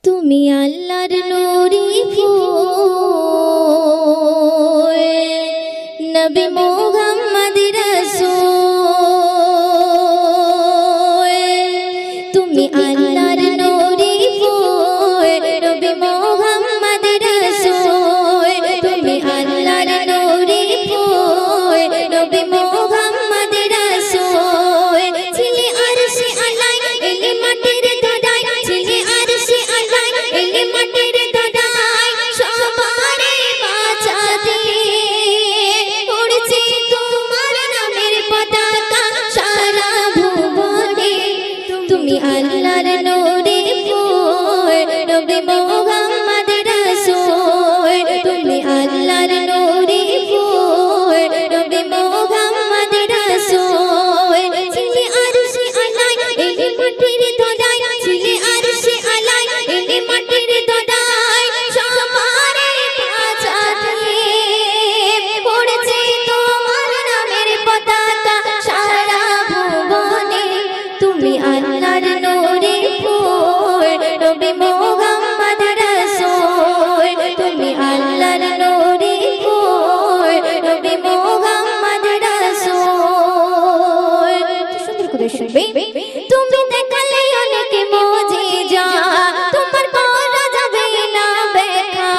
তুমি আল্লাহর নূরি ফুল নবী মুহাম্মদ রাসূল তুমি আল্লাহর নূরি ফুল নবী মুহাম্মদ রাসূল তুমি আল্লাহর নূরি ফুল নবী মুহাম্মদ রাসূল ছিলে আরশে আলাই এলে মাটির ধরায় ছিলে আরশে আলাই এলে মাটির ধরায় সবারে বাঁচাতে উড়ছে তোমার নামের পতাকা সারা ভুবনে তুমি আল্লাহর নূরে ফুল নবী মুহাম্মদ রাসূল তুমি আল্লাহর নূরে ফুল নবী মুহাম্মদ রাসূল ছিলে আরশে আলাই এলে মাটির ধরায় ছিলে আরশে আলাই এলে মাটির ধরায় সবারে বাঁচাতে উড়ছে তোমার নামের পতাকা সারা ভুবনে তুমি আল্লাহর নূরে ফুল নবী মুহাম্মদ রাসূল তুমি আল্লাহর নূরে ফুল নবী মুহাম্মদ রাসূল সুন্দর করে শুনবে তুমি দেখালে অনেক মুজিজা তোমার করা যাবে না ব্যাখ্যা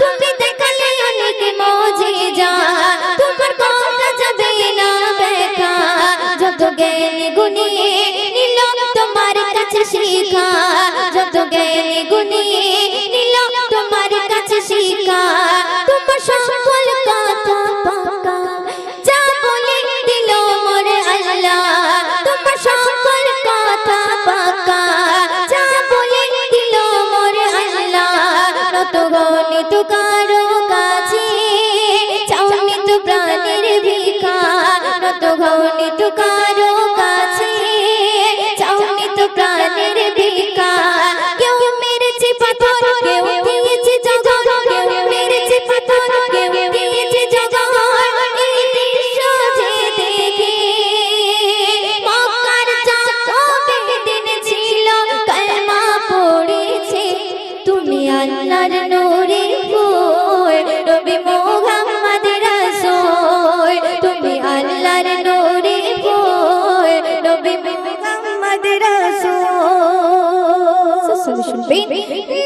তুমি দেখালে অনেক মুজিজা তোমার করা যাবে না ব্যাখ্যা যত জ্ঞানী গুণী নিল তোমার কাছে শিক্ষা যত জ্ঞানী গুণী নিল তোমার কাছে শিক্ষা তোমার সকল কথা পাকা যা বলে দিল মোর আল্লাহ তোমার সকল কথা পাকা যা বলে দিল মোর আল্লাহ নত গণিত কারো কাছে চাওনি তো প্রাণের ভিক্ষা নত গণিত কারো কাছে চাওনি তো প্রাণের ভিক্ষা কেউ মেরেছে পাথর কেউ দিয়েছে জগৎ কেউ মেরেছে পাথর কেউ দিয়েছে জগৎ এই দৃশ্য যে দেখে মক্কার যত বেদিন ছিল কালেমা পড়েছে তুমি আল্লাহর নূরে ফুল নবী মুহাম্মদ রাসূল তুমি আল্লাহর নূরে ফুল নবী মুহাম্মদ রাসূল শুনবে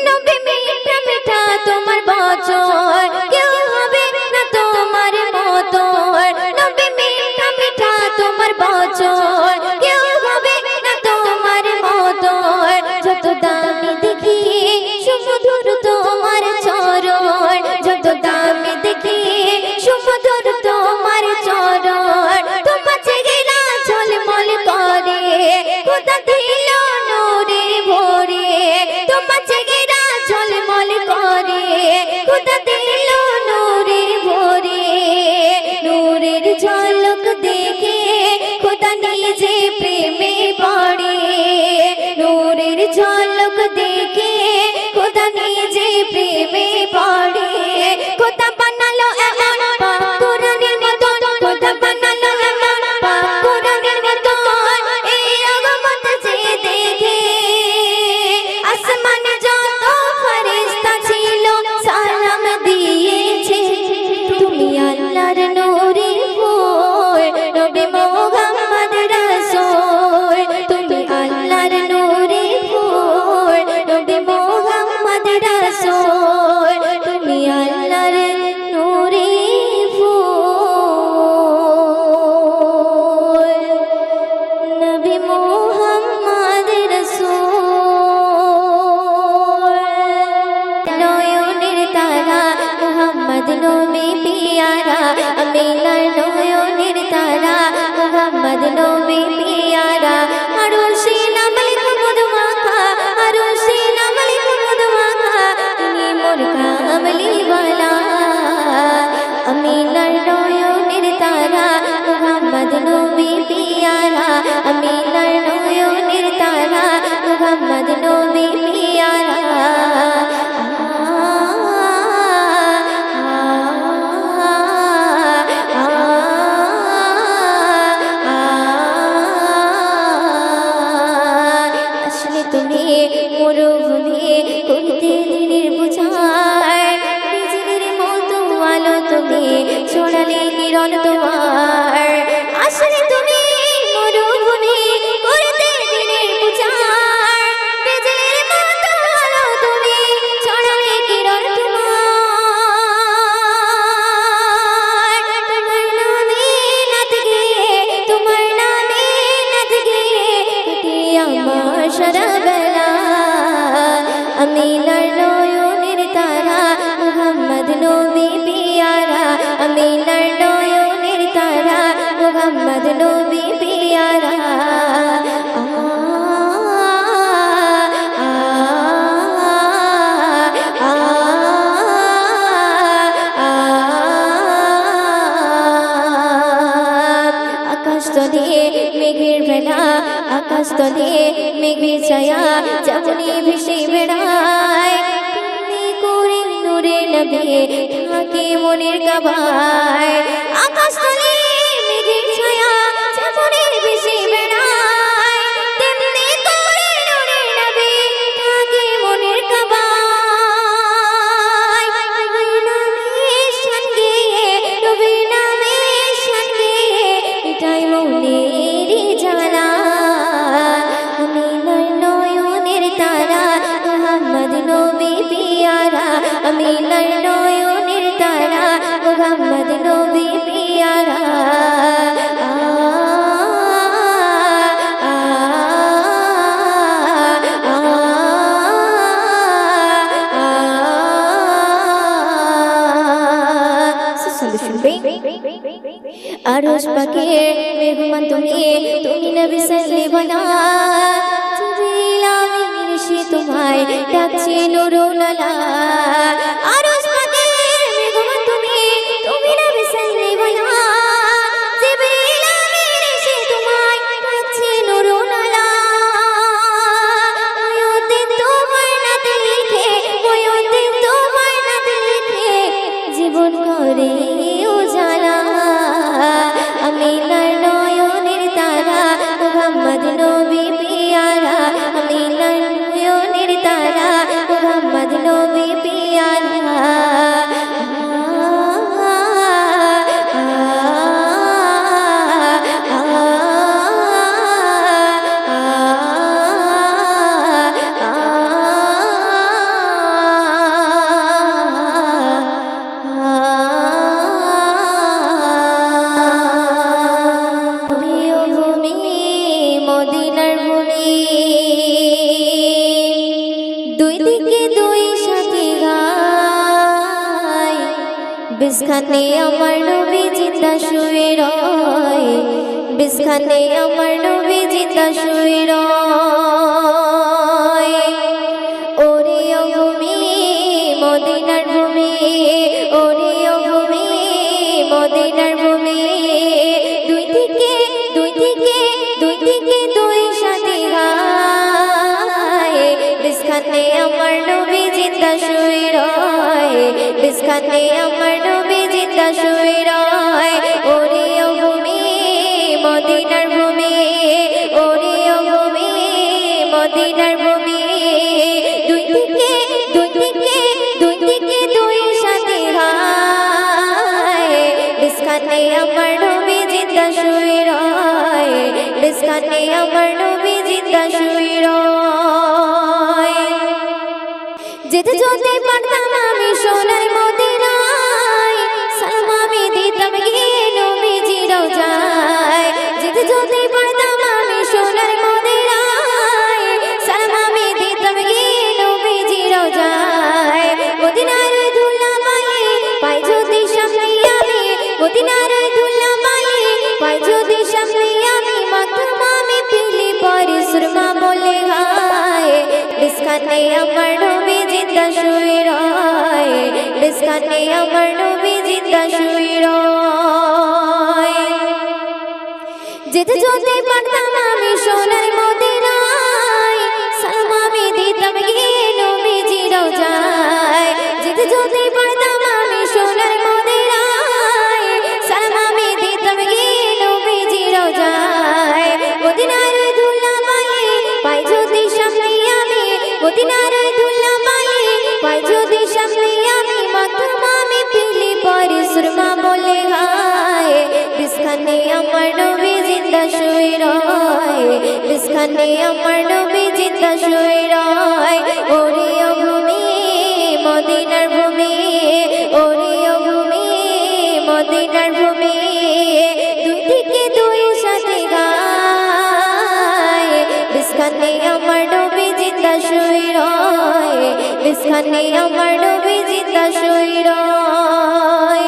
নবী মিঠা মিঠা তোমার বচন কেউ হবে না তোমার মতো নবী মিঠা মিঠা তোমার বচন কেউ হবে না তোমার মতো যত দামি দেখি সুমধুর তোমার চরণ যত দামি দেখি সুমধুর তোমার চরণ তোমার চেহারা ঝলমল করে খোদা দিল নূরে ভরে তোমার চেহারা ঝলমল করে খোদা দিল নূরে ভরে নূরের ঝলক দেখে খোদা নিজে প্রেমে পড়ে নূরের ঝলক দেখে খোদা নিজে প্রেমে পড়ে খোদা বানালো এমন পাক কোরআনের মতন খোদা বানালো এমন পাক কোরআনের মতন এই আগমত যে দেখে আসমানে যত ফেরেশতা ছিল সালাম দিয়েছে তুমি আল্লাহর নূরে ফুল নবী মুহাম্মদ রাসূল তুমি আল্লাহর নূরে ফুল নবী মুহাম্মদ রাসূল তুমি আল্লাহর নূরে ফুল নবী মুহাম্মদ রাসূল নয়নের তারা মুহাম্মদ নবী পিয়ারা আমিনার নয়নের তারা মুহাম্মদ নবী পিয়ারা আরশে নামলে কুমুদ মাখা আরশে নামলে কুমুদ মাখা তুমি মোর কামলি ওয়ালা আমিনার নয়নের তারা মুহাম্মদ নবী পিয়ারা আমিনার নয়নের তারা মুহাম্মদ নবী পিয়ারা কিরণ তোমার আসলে তুমি মরুভূমি করতে দিনের পূজার বিজলির মতো আলো তুমি ছড়ালে কিরণ তোমার নামে নাচ গিয়ে কাটি আমার সারা বেলা আমিনার নয়নের তারা মুহাম্মদ নবী পিয়ারা আমিনার নয়নের তারা মুহাম্মদ নবী পিয়ারা আকাশ তলে মেঘের ভেলা আকাশ তলে মেঘের ছায়া যেমনি ভেসে বেড়ায় তেমনি করে নূরে নবী থাকে মনের কাবায় আকাশ তলে মেঘের ছায়া যেমনি ভেসে বেড়ায় তেমনি করে নূরে নবী থাকে মনের কাবায় নবীর নামে শান গেয়ে নবীর নামে শান গেয়ে এটাই মনেরই জ্বালা আমিনার নয়নের তারা মুহাম্মদ নবী পিয়ারা আমিনার নয়নের তারা মুহাম্মদ নবী পিয়ারা আরশ পাকের মেহমান তুমি তুমি নবী সাল্লিবানা জিবরিল আমিন সে তোমায় ডাকছে নুরুল আলা আরশ পাকের মেহমান তুমি তুমি নবী সাল্লিবানা জিবরিল আমিন সে তোমায় ডাকছে নুরুল আলা ওয়তে তোমার নাম লিখে ওয়তে তোমার নাম লিখে জীবন করে উজালা আমিনার নয়নের তারা মুহাম্মদ নবী পিয়ারা আমিনার নয়নের তারা মুহাম্মদ নবী পিয়ারা মদিনার ভূমি দুই দিকে দুই সাথী গায় বিছখানে আমার নবী জিন্দা শুয়ে রয় বিছখানে আমার নবী জিন্দা শুয়ে রয় ওরে ও ভূমি মদিনার ভূমি ওরে ও ভূমি মদিনার ভূমি দুই দিকে দুই দিকে দুই দিকে দুই সাথী গায় বিছখানে আমার নবী জিন্দা শুয়ে রয় বিছখানে আমার নবী জিন্দা শুয়ে রয় ওরে ও ভূমি মদিনার ভূমি ওরে ও ভূমি মদিনার ভূমি দুই দিকে দুই দিকে দুই দিকে দুই সাথী গায় বিছখানে আমার নবী জিন্দা শুয়ে রয় বিছখানে আমার নবী জিন্দা শুয়ে রয় যেতে যদি পারতাম আমি সোনার মদিনায় সালাম আমি দিতাম গিয়ে নবীজি রওজায় যেতে যদি পারতাম আমি সোনার মদিনায় সালাম আমি দিতাম গিয়ে নবীজি রওজায় মদিনার ধুলা পায়ে পাই যদি সামনে আমি মদিনার ধুলা পায়ে পাই যদি সামনে আমি মাথাম আমি পিলি পরে সুরমা বলে গায় বিছখানে আমার নবী জিন্দা শুয়ে রয় বিছখানে আমার নবী জিন্দা শুয়ে রয় যেতে যদি পারতাম আমি সোনার মদিনায় সালাম আমি দিতাম গিয়ে নবীজি রওজায় যেতে যদি পারতাম আমি সোনার মদিনায় সালাম আমি দিতাম গিয়ে নবীজি রওজায় মদিনার ধুলা পায়ে পাই যদি সামনে আমি মদিনার ধুলা পায়ে পাই যদি সামনে আমি মাথাম আমি পিলি পরে সুরমা বলে গায় বিস্খানে আমার নবী জিন্দা শুয়ে রয় বিস্খানে আমার নবী জিন্দা শুয়ে রয় ওরে ও ভূমি মদিনার ভূমি ওরে ও ভূমি মদিনার ভূমি দুই দিকে দুই সাথে গায় বিস্খানে আমার নবী জিন্দা শুয়ে রয় বিস্খানে আমার নবী জিন্দা শুয়ে রয়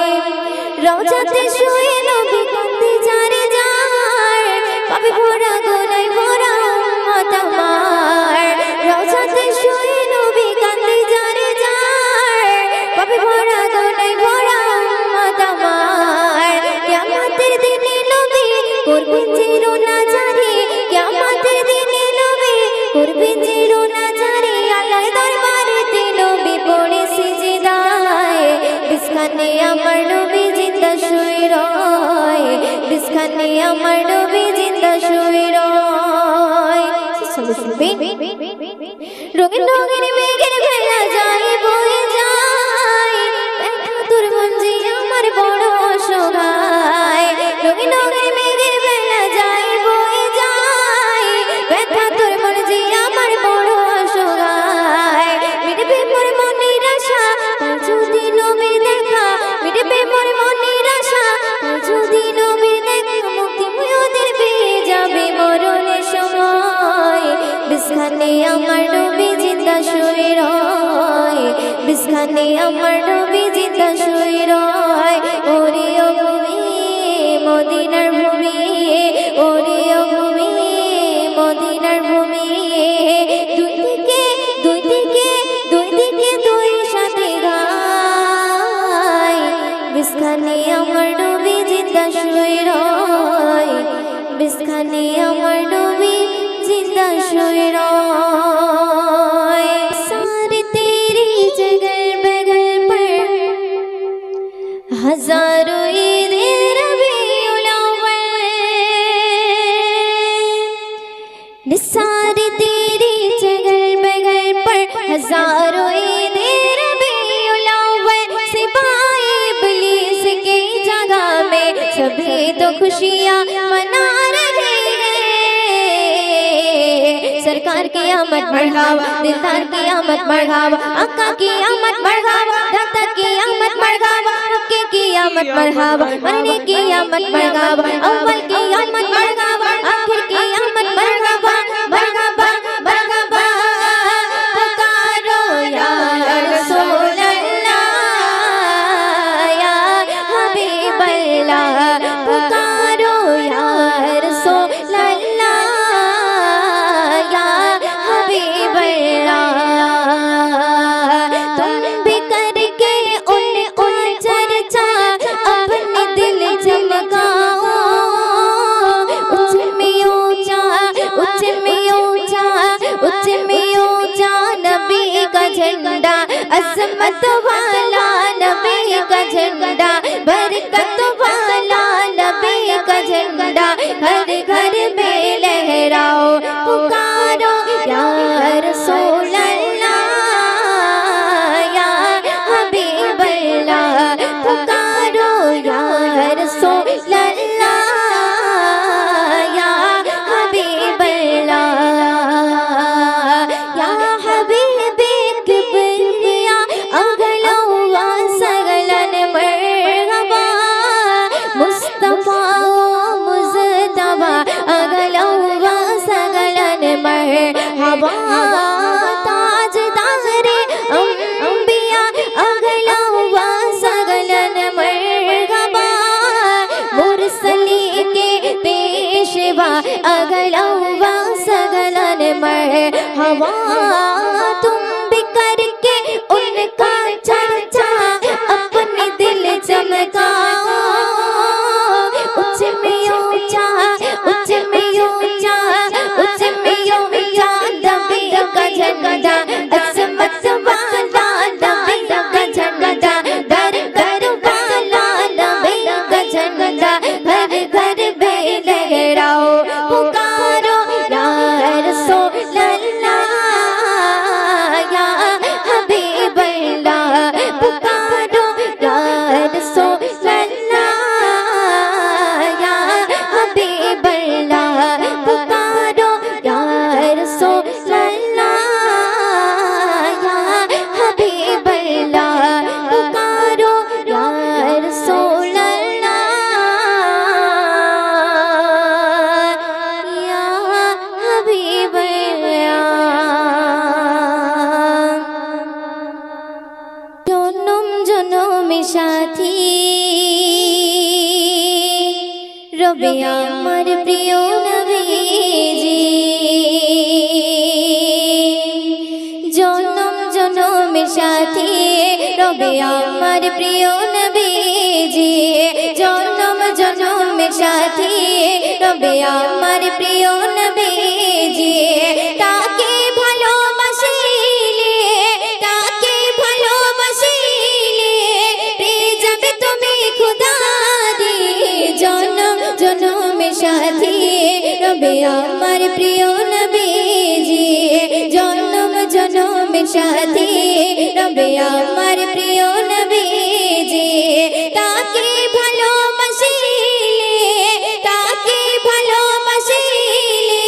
রওজাতে শুয়ে নবী কাঁদে যারে যার পাপে ভরা গোনায় ভরা উম্মত আমার রওজাতে শুয়ে নবী কাঁদে যারে যার পাপে ভরা গোনায় ভরা উম্মত আমার কিয়ামতের দিনে নবী করবেন চিরনা জারি কিয়ামতের দিনে নবী করবেন চিরনা জারি আল্লাহ দরবারেতে নবী পড়ে সিজদায় বিস্খানে আমার নবী জিন্দা শুয়ে রয় বিস্খানে আমার নবী জিন্দা শুয়ে রয় রঙিন রঙিন মেঘের ভেলা যায় বয়ে যায় দেখা তোর মঞ্জি আমার বড় অসহায় রঙিন রঙিন মেঘের ভেলা যায় বয়ে যায় দেখা তোর মঞ্জি আমার বড় অসহায় মিটবে মোর মনের আশা যদি নবীর দেখা মিটবে মোর মনের আশা যদি নবীর দেখা মুক্তি ওদের পেয়ে যাবে মরণের সময় বিস্খানে আমার নবী জিন্দা শুয়ে রয় বিস্খানে আমার নবী জিন্দা শুয়ে রয় ওরে ও ভূমি মদিনার ভূমি ওরে ও ভূমি মদিনার ভূমি দুই দিকে দুই দিকে দুই দিকে দুই সাথে গায় বিস্খানে আমার নবী জিন্দা শুয়ে রয় বিস্খানে আমার নবী जिंदा शुए रॉय सारे तेरी जगह बगल पर हजारों ईद रबीउल अव्वल सारे तेरी जगह बगल पर हजारों ईद रबीउल अव्वल सिवाय इब्लीस की जगह में सभी तो खुशियाँ मना रहे सरकार की आमद बढ़ावा दिलदार की आमद बढ़ावा आका की आमद बढ़ावा दाता की आमद बढ़ावा हक्के की आमद बढ़ावा मरने की आमद बढ़ावा अव्वल की आमद बढ़ावा आखिर की आमद बढ़ावा बढ़ावा बढ़ावा पुकारो या रसूल अल्लाह या हबीब अल्लाह पुकारो या रसूल तुम भी करके उन चर्चा अपने दिल चमकाओ उच्च में ऊंचा उच्च में ऊंचा उच्च में ऊंचा नबी का झंडा अजमत वाला नबी का झंडा बरकत वाला नबी का झंडा हर घर में लहराओ पुकारो या रसूल अल्लाह या हबीब अल्लाह पुकारो या रसूल अल्लाह या हबीब अल्लाह या हबीबे किबरिया अगलवा सगलन मरहबा मुस्तफा मुजतबा अगलवा सगलन मरहबा ताजदारे अंबिया अगलवा सगलन मरहबा मुरसली के पेशवा अगलवा सगलन मरहबा तुम भी करके उनका चर्चा अपने दिल चमकाओ उच्च में ऊंचा उच्च में ऊंचा उच्च में ऊंचा नबी का झंडा अजमत वाला नबी का झंडा दर दर वाला नबी का झंडा घर घर में लहराओ पुकारो या रसूल अल्लाह সাথী রবে আমার প্রিয় নবীজি জনম জনমের সাথী রবে আমার প্রিয় নবীজি জনম জনমের সাথী রবে আমার প্রিয় নবীজি তাকে ভালোবাসিলে তাকে ভালোবাসিলে পেয়ে যাবে তুমি খোদা দি জনম জনমের সাথী রবে আমার প্রিয় নবীজি জনম জনমের সাথী রবে আমার প্রিয় নবীজি তাকে ভালোবাসিলে তাকে ভালোবাসিলে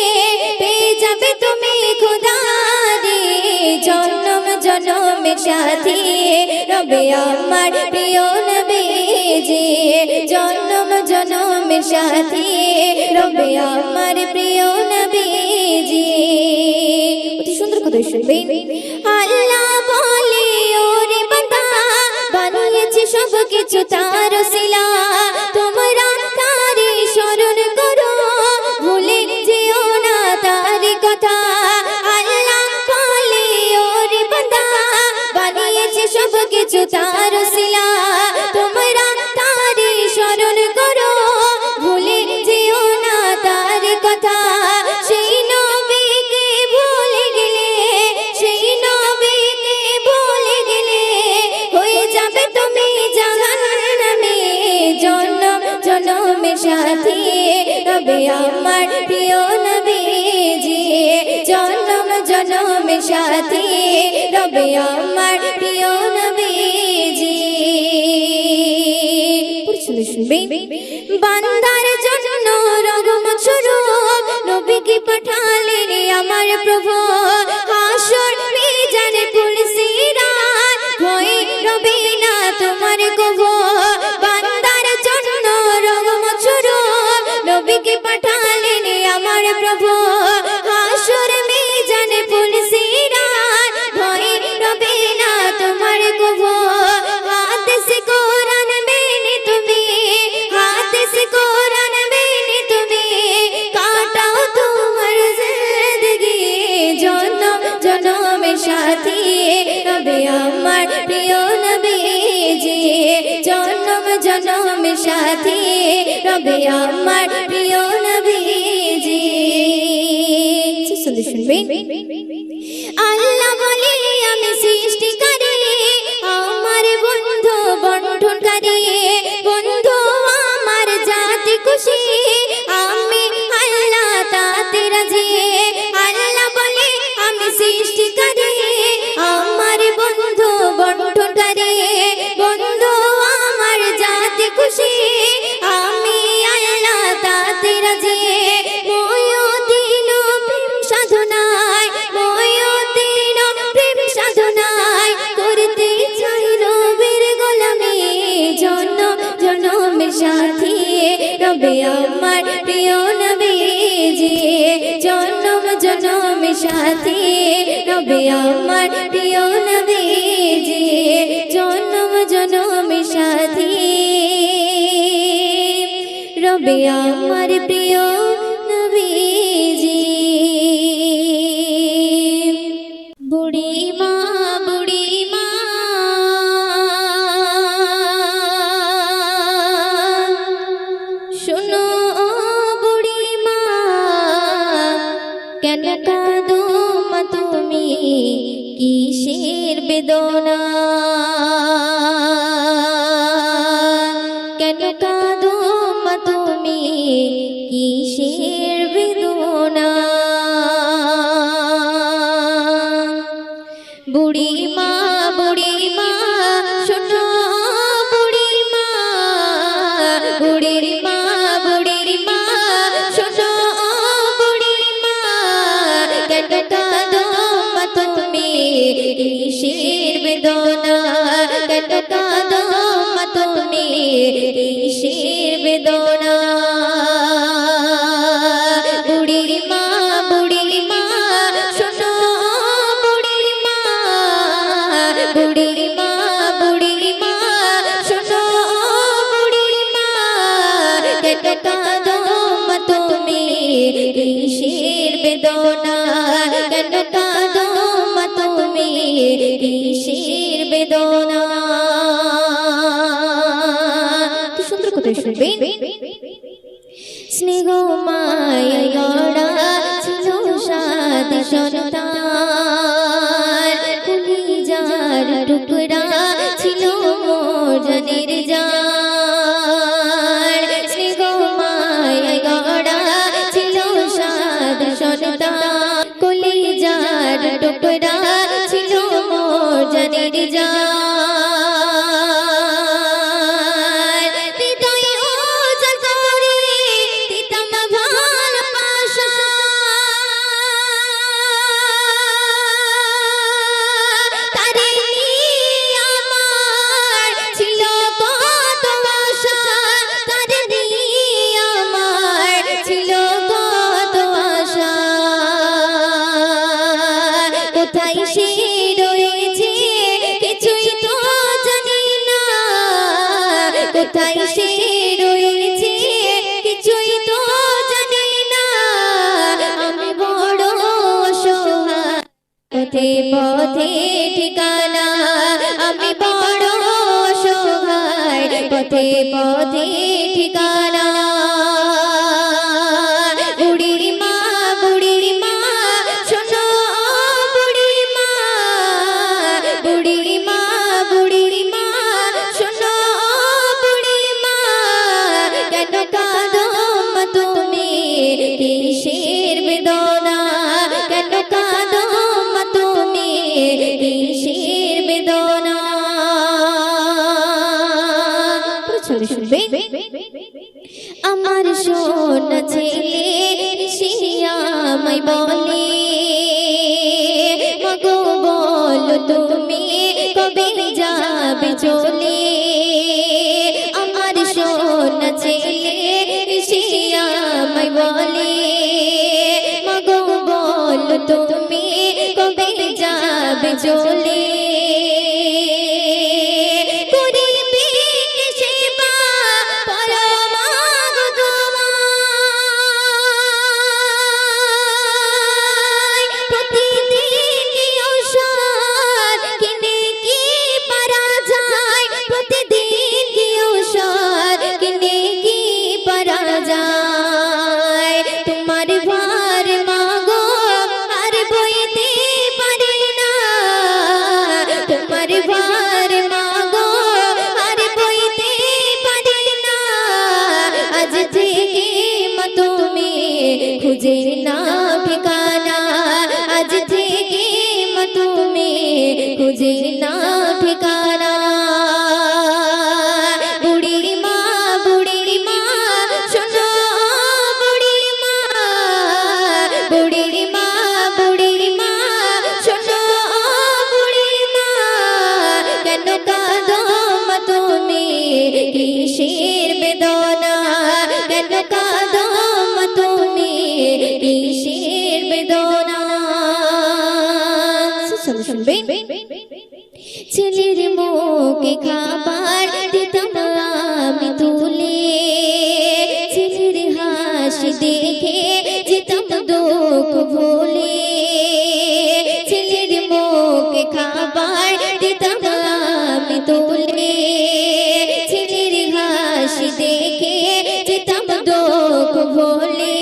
পেয়ে যাবে তুমি খোদা দি জনম জনমের সাথী রবে আমার প্রিয় নবীজি জনম জনমের সাথী রবে আমার প্রিয় নবীজি অতি সুন্দর কথা শুনবেন আল্লাহ বলে ওরে বান্দা বানিয়েছে সব কিছু তার ওসিলা তোমরা তারে স্মরণ করো ভুলে যেও না তার কথা আল্লাহ বলে ওরে বান্দা বানিয়েছে সব কিছু তার ওসিলা তোমরা তারে স্মরণ করো ভুলে যেও না তার কথা সেই নবীকে ভুলে গেলে সেই নবীকে ভুলে গেলে হয়ে যাবে তুমি জাহান্নামে জনম জনমের সাথী রবে আমার প্রিয় নবীজি জনম জনমের সাথী রবে আমার প্রিয় নবীজি শুনবেন বান্দার জন্য রহমত স্বরূপ নবীকে পাঠালেন আমার প্রভু হাসর মিজানে পুলসিরাত ভয় রবে না তোমার কভু বান্দার জন্য রহমত স্বরূপ নবীকে পাঠালেন আমার প্রভু হাসর মিজানে পুলসিরাত ভয় রবে না তোমার কভু হাতে সে কোরআন মেনে তুমি হাতে সে কোরআন মেনে তুমি কাটাও তোমার জিंदगी জনম জনমের সাথী রবে আমার প্রিয় নবীজি জনম জনমের সাথী রবে আমার প্রিয় নবীজি শুনবেন আল্লাহ বলে আমি সৃষ্টিকারী আমার বন্ধু বন্ধনকারী বন্ধু আমার জাতি খুশি আমি আল্লাহ তাতে রাজি আল্লাহ বলে আমি সৃষ্টিকারী আমার বন্ধু বন্ধনকারী বন্ধু আমার জাতি খুশি আমি আল্লাহ তাতে রাজি ময়দিন প্রেম সাধনায় ময়দিন প্রেম সাধনায় করতে চাই নবীর গোলামি জনম জনমের সাথী রবে আমার প্রিয় নবীজি জনম জনমের সাথী রবে আমার প্রিয় নবীজি জনম জনমের সাথী রবে আমার প্রিয় নবীজি বুড়ি মা শোনো বুড়ি মা কেন কাঁদো মা তুমি কিসের বেদনা কেন কাঁদো মা তুমি কিসের বেদনা বুড়ি মা শোনো বুড়ির মা শোনো বুড়ির মা কেন কাঁদো মা তুমি কিসের বেদনা কেন কাঁদো মা তুমি কিসের বেদনা বুড়ির মা শোনো বুড়ির মা স্নেহ মায়া গড়া ছিল সাত সন্তান কলিজার টুকরা ছিল মোর জানের জান স্নেহ মায়া গড়া ছিল সাত সন্তান কলিজার টুকরা ছিল মোর জানের জান কোথায় সে রয়েছে কিছুই তো জানি না আমি বড় অসহায় পথে পথে ঠিকানা আমি বড় অসহায় পথে পথে ঠিকানা বুড়ি মা শোনো বুড়ি মা শোনো কেন কাঁদো মা তুমি কিসের বেদনা কেন কাঁদো মা তুমি কিসের বেদনা আমার সোনা ছেলে শিয়ামাই বলে মাগো বলো তুমি কবে যাবে চলে আমার সোনা ছেলে শিয়ামাই বলে মাগো বলো তুমি কবে যাবে চলে খুঁজে না ঠিকানা আজ থেকে মা তুমি খুঁজে না ঠিকানা বুড়ি মা শোনো বুড়ি মা শোনো বুড়ি মা কেন কাঁদো মা তুমি কিসের বেদনা কেন কাঁদো মা তুমি কিসের বেদনা ছেলের মুখে খাবার দিতাম আমি তুলে ছেলের হাসি দেখে যেতাম দুঃখ ভুলে ছেলের মুখে খাবার দিতাম আমি তুলে ছেলের হাসি দেখে যেতাম দুঃখ ভুলে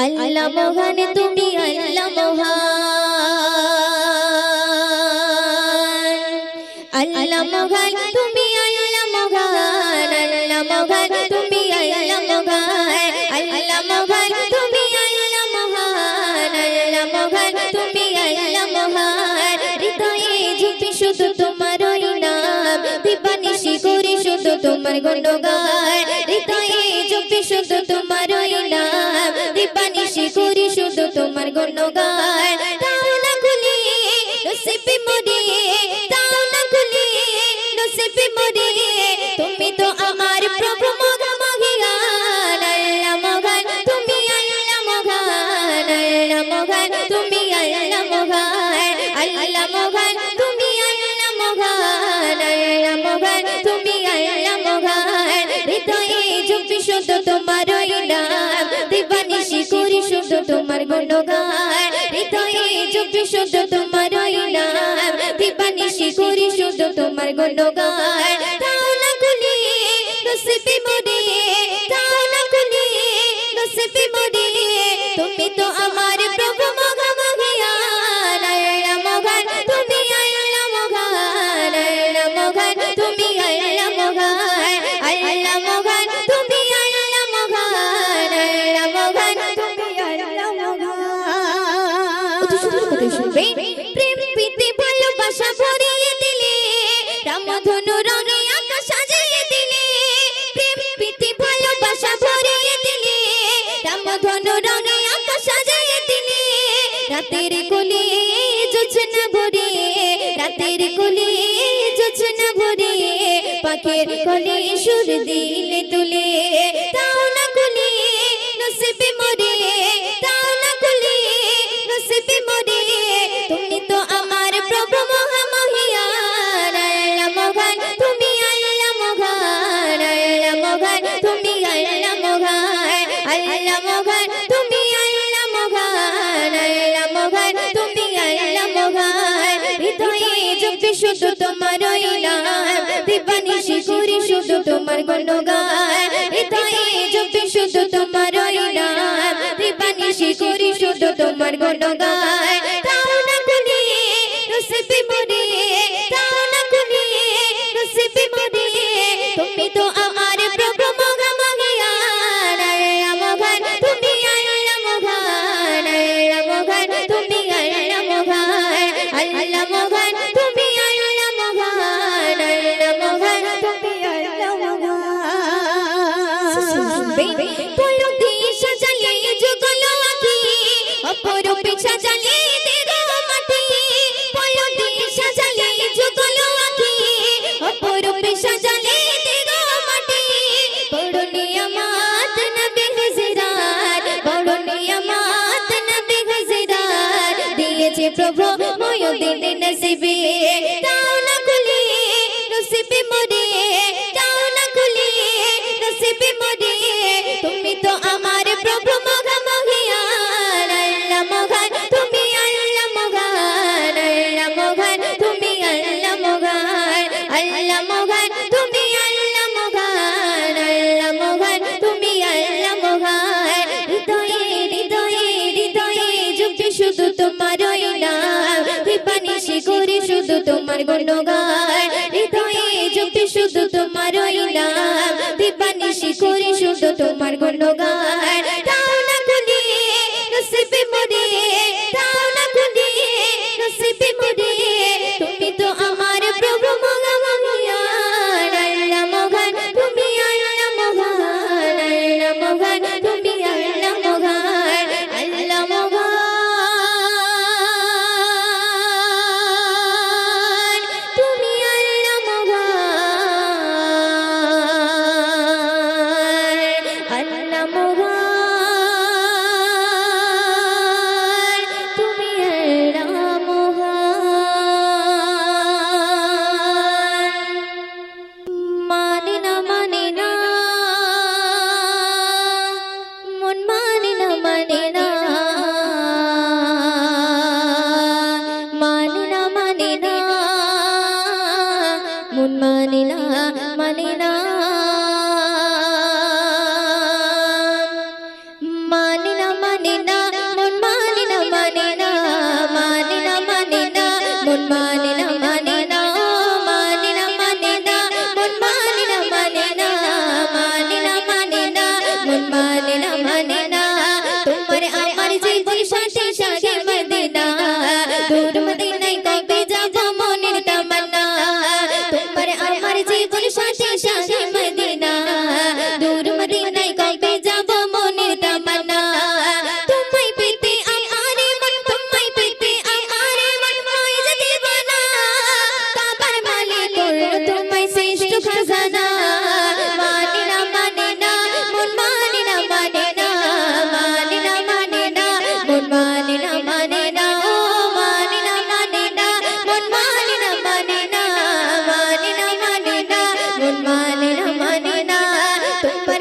আল্লাহ মহান তুমি আল্লাহ মহান আল্লাহ মহান তুমি আল্লাহ মহান আল্লাহ মহান তুমি আল্লাহ মহান আল্লাহ মহান তুমি আল্লাহ মহান আল্লাহ মহান তুমি আল্লাহ মহান হৃদয়ে ঝুঁকি শুধু তোমারই নাম দিবানিশি করি শুধু তোমার গুণগান হৃদয়ে ঝুঁকি শুধু তোমারই নাম দিবানিশি করি শুধু তোমার গুণগান দাও না খুলে নসিবে মোরে দাও না খুলে নসিবে মোরে তুমি তো আমার প্রভু মহান আল্লাহ মহান তুমি আল্লাহ মহান আল্লাহ মহান তুমি আল্লাহ মহান আল্লাহ মহান তুমি আল্লাহ মহান আল্লাহ মহান তুমি আল্লাহ মহান হৃদয়ে ঝুঁকি শুধু তোমারই নাম দিবানিশি করি শুধু তোমার গুণগান হৃদয়ে ঝুঁকি শুধু তোমারই নাম দিবানিশি করি শুধু তোমার গুণগান দাও না খুলে নসিবে মোরে দাও না খুলে নসিবে মোরে তুমি তো আমার প্রভু মহান আল্লাহ মহান তুমি আল্লাহ মহান আল্লাহ মহান তুমি আল্লাহ মহান আল্লাহ মহান তুমি আল্লাহ মহান আল্লাহ মহান তুমি আল্লাহ মহান শুনবে প্রেম প্রীতি ভালোবাসা ভরিয়ে দিলে রামধনু রঙে আকাশ সাজিয়ে দিলে প্রেম প্রীতি ভালোবাসা ভরিয়ে দিলে রামধনু রঙে আকাশ সাজিয়ে দিলে রাতের কোলে জোছনা ভরে রাতের কোলে জোছনা ভরে পাখির কোলে সুর দিলে তুলে দাও না কোলে নসিবে মোরে দাও না কোলে নসিবে মোরে তুমি তো আমার প্রভু মহান আল্লাহ মহান তুমি আল্লাহ মহান আল্লাহ মহান তুমি আল্লাহ মহান আল্লাহ মহান তুমি আল্লাহ মহান আল্লাহ মহান তুমি আল্লাহ মহান হৃদয়ে ঝুঁকি শুধু তোমারই নাম দিবানিশি করি শুধু তোমার গুণগান হৃদয়ে ঝুঁকি শুধু তোমারই নাম দিবানিশি করি শুধু তোমার গুণগান দাও না খুলে নসিবে মোরে দাও না খুলে নসিবে মোরে তুমি তো আমার প্রভু মহান আল্লাহ মহান তুমি আল্লাহ মহান আল্লাহ মহান তুমি আল্লাহ মহান আল্লাহ মহান তুমি আল্লাহ মহান আল্লাহ মহান তুমি আল্লাহ মহান বলো দিশা সাজালে যুগল আঁখি অপরূপে সাজালে দেগো মাটি বলো দিশা সাজালে যুগল আঁখি অপরূপে সাজালে দেগো মাটি বড় নিয়ামত নবী হযরত বড় নিয়ামত নবী হযরত দিয়েছে প্রভু ময়ূদিন নসিবে দাও না খুলে নসিবে মোরে দাও না খুলে নসিবে মোরে তুমি তো আমার প্রভু মহান আল্লাহ মহান তুমি আল্লাহ মহান আল্লাহ মহান তুমি আল্লাহ মহান আল্লাহ মহান তুমি আল্লাহ মহান আল্লাহ মহান তুমি আল্লাহ মহান হৃদয়ে হৃদয়ে হৃদয়ে ঝুঁকি শুধু তোমারই নাম দিবানিশি করি শুধু তোমার গুণগান হৃদয়ে ঝুঁকি শুধু তোমারই নাম দিবানিশি করি শুধু তোমার গুণগান দাও না খুলে নসিবে মোরে দাও না খুলে নসিবে মোরে তুমি তো আমার প্রভু মহান আল্লাহ মহান তুমি আল্লাহ মহান আল্লাহ মহান তুমি আল্লাহ মহান আল্লাহ মহান তুমি আল্লাহ মহান আল্লাহ মহান মন মানে না তোমার আমার জীবন সাথী শাহে মদিনা দূর মদিনায় কবে যাব মনের তামান্না তোমার আমার জীবন সাথী শাহে মদিনা দূর মদিনায় কবে যাব মনের তামান্না তোমায় পেতে আমারে মন তোমায় পেতে আমারে মন হয় যে দিবানা কাবার মালিক করলো তোমায় শ্রেষ্ঠ খাজানা মানে না মন মানে না মন মানে না ও মানে না মন মানে না মন মানে না তোমার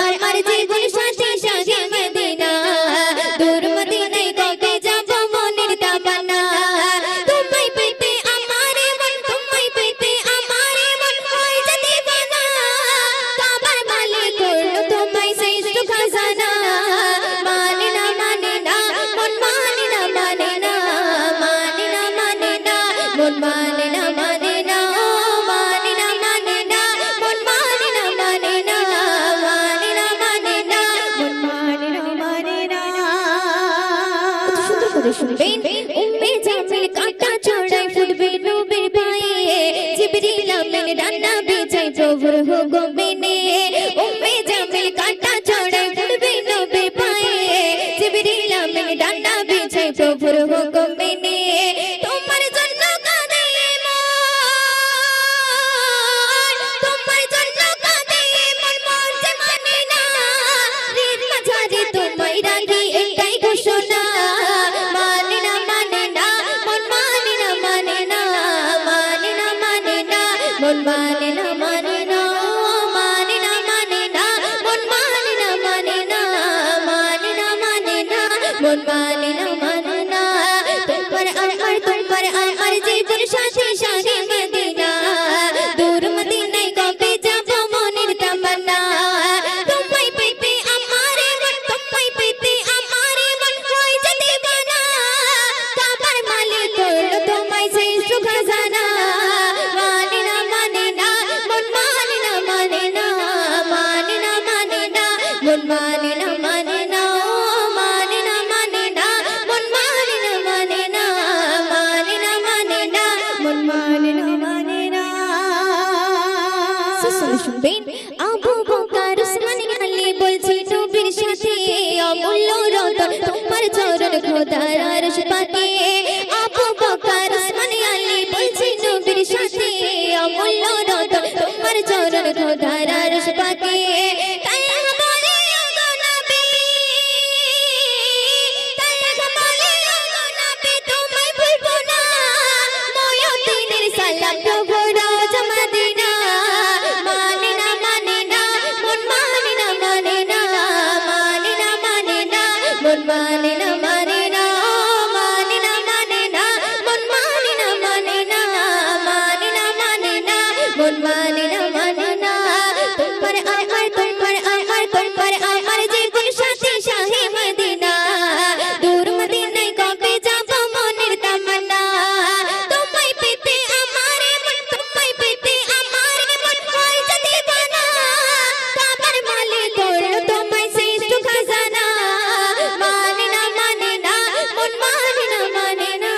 আমার জীবন সাথী শাহে মদিনা দূর মদিনায় কবে যাব মনের তামান্না তোমায় পেতে আমারে মন তোমায় পেতে আমারে মন হয় যে দিবানা কাবার মালিক করলো তোমায় শ্রেষ্ঠ খাজানা মানে না মন মানে না মন মানে না ও মানে না মন মানে না মন মানে না সুন্দর করে শুনবেন উম্মে জামিল কাটা চড়াই ফুটবে নবীর পায়ে জিবরিল আমিন ডানা বিছাই প্রভুর হুকুমে উম্মে জামিল কাটা চড়াই ফুটবে নবীর পায়ে জিবরিল আমিন ডানা বিছাই প্রভুর হুকুমে তোমার জন্য কাঁদে মন তোমার জন্য কাঁদে মন যে মানে না হৃদ মাঝারে তোমায় রাখি এটাই ঘোষণা মানে না মন মানে না মন মানে না ও মানে না মন মানে না মন মানে না তোমার আমার জীবন সাথী শাহে মদিনা দূর মদিনায় কবে যাব মনের তামান্না তোমায় পেতে আমারে মন তোমায় পেতে আমারে মন হয় যে দিবানা কাবার মালিক করলো তোমায় শ্রেষ্ঠ খাজানা মানে না মন মানে না মন মানে না ও মানে না মন মানে না মন মানে না শুনবেন আবু বকর উসমান আলী বলছি নবীর সাথে অমূল্য রতন তোমার চরণ খোদার আরশ পাতে আবু বকর উসমান আলী বলছি নবীর সাথে অমূল্য রতন তোমার চরণ খোদার আরশ পাতে মন মানে না তোমার আমার জীবন সাথী শাহে মদিনা দূর মদিনায় কবে যাব মনের তামান্না তোমায় পেতে আমারে মন তোমায় পেতে আমারে মন হয় যে দিবানা কাবার মালিক করলো তোমায় শ্রেষ্ঠ খাজানা মানে না মন মানে না মন মানে না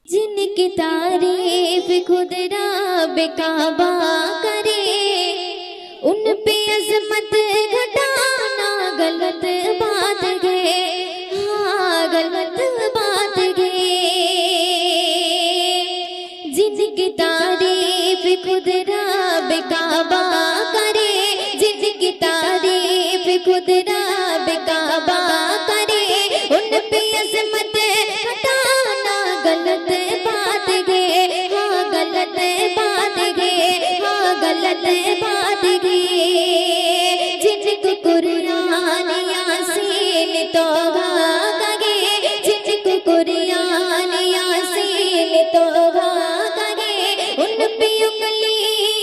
जिनकी तारीफ खुद रब काबा करे उन पे अजमत घटाना गलत बात है हाँ गलत बात है जिनकी तारीफ खुद रब काबा करे जिनकी तारीफ खुद रब काबा करे उन पे अजमत घटाना गलत बात है हाँ गलत बात है हाँ गलत बात है जिनको कुरान तो भागे जिनको कुरान यासीन तो भागे उन पे उंगली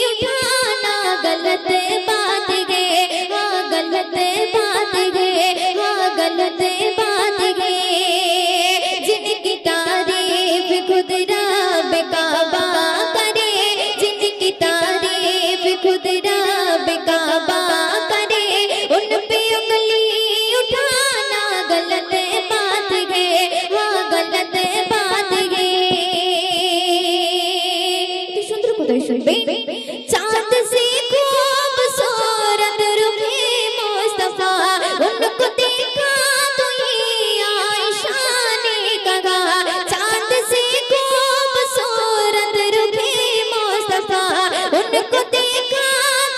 उठाना गलत बात गे हाँ गलत बात गे हाँ गलत बात गे जिनकी तारीफ खुद रब काबा करे जिनकी तारीफ खुद रब काबा करे उन पे उंगली उठाना गलत बात गे हाँ गलत बात गे तो सुंदर कोথায় শুনবে चांद से खूबसूरत रुखे मुस्तफा उनको देखा तो ये आयशा ने कहा चांद से खूबसूरत रुखे मुस्तफा उनको देखा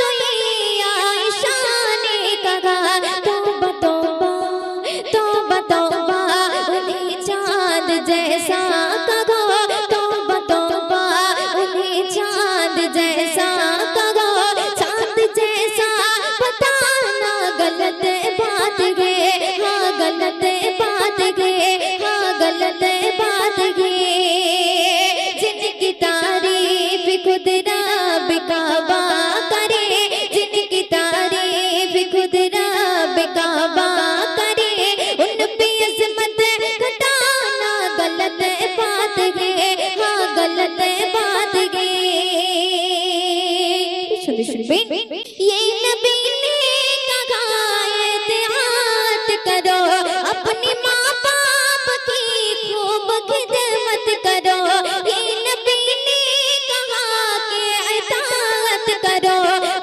तो ये आयशा ने कहा तौबा तौबा तौबा तौबा उन्हें चांद जैसा कहा तौबा तौबा उन्हें चांद जैसा कहा चांद जैसा बताना गलत बात गे हाँ गलत बात गे हाँ गलत बात गे जिनकी तारीफ खुद रब काबा करे जिनकी तारीफ खुद रब काबा करे उन पे अज़मत घटाना गलत बात गे हाँ गलत बात गे सुनबे ये नबी ने कहा एहतियात करो अपनी माँ बाप की खूब खिदमत करो ये नबी ने कहा कि इताअत करो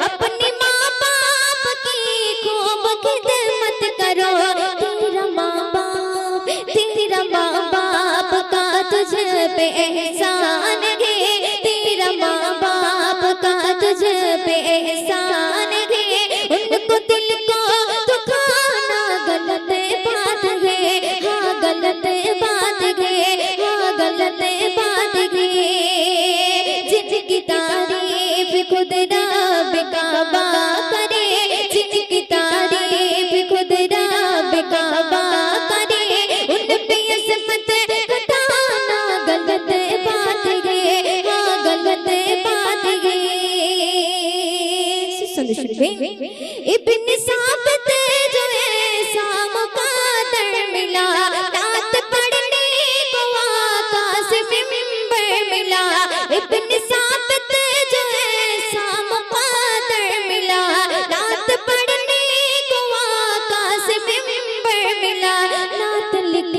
अपनी माँ बाप की खूब खिदमत करो तेरा माँ बाप का तुझ पे एहसान है तेरा माँ बाप का तुझ पे एहसान है उनको दिल को दुखाना गलत बात है हाँ गलत बात है हाँ गलत बात है जिनकी तारीफ खुद रब काबा करे जिनकी तारीफ खुद रब काबा करे उन पे अज़मत घटाना गलत बात है हाँ गलत बात है सुनबे इब्न साबित जो ऐसा मुक़द्दर मिला रात पढ़ने को आकाश मिंबर मिला इब्न साबित जो ऐसा मुक़द्दर मिला रात पढ़ने को आकाश मिंबर मिला नात लिख